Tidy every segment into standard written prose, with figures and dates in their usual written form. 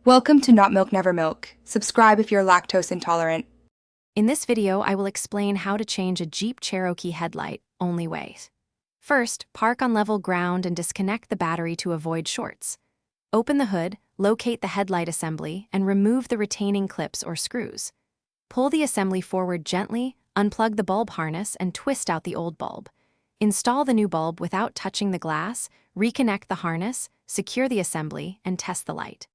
Welcome to Not Milk Never Milk. Subscribe if you're lactose intolerant. In this video, I will explain how to change a Jeep Cherokee headlight only way. First, park on level ground and disconnect the battery to avoid shorts. Open the hood, locate the headlight assembly, and remove the retaining clips or screws. Pull the assembly forward gently, unplug the bulb harness, and twist out the old bulb. Install the new bulb without touching the glass, reconnect the harness, secure the assembly, and test the light.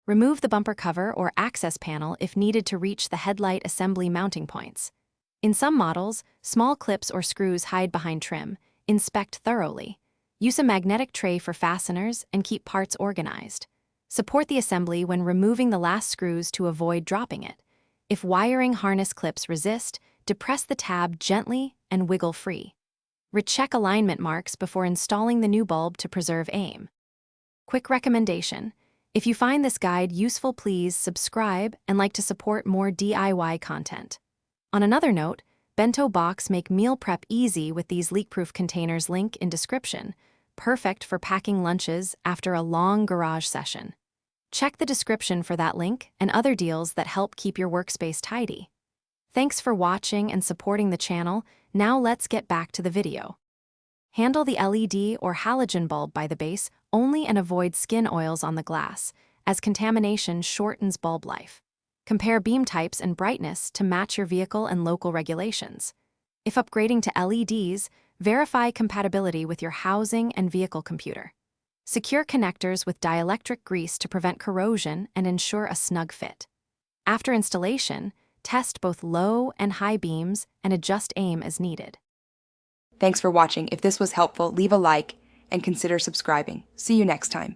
Remove the bumper cover or access panel if needed to reach the headlight assembly mounting points. In some models, small clips or screws hide behind trim. Inspect thoroughly. Use a magnetic tray for fasteners and keep parts organized. Support the assembly when removing the last screws to avoid dropping it. If wiring harness clips resist, depress the tab gently and wiggle free. Recheck alignment marks before installing the new bulb to preserve aim. Quick recommendation: if you find this guide useful, please subscribe and like to support more DIY content. On another note, bento box make meal prep easy with these leak-proof containers, link in description, perfect for packing lunches after a long garage session. Check the description for that link and other deals that help keep your workspace tidy. Thanks for watching and supporting the channel. Now let's get back to the video. Handle the LED or halogen bulb by the base only and avoid skin oils on the glass, as contamination shortens bulb life. Compare beam types and brightness to match your vehicle and local regulations. If upgrading to LEDs, verify compatibility with your housing and vehicle computer. Secure connectors with dielectric grease to prevent corrosion and ensure a snug fit. After installation, test both low and high beams and adjust aim as needed. Thanks for watching. If this was helpful, leave a like and consider subscribing. See you next time.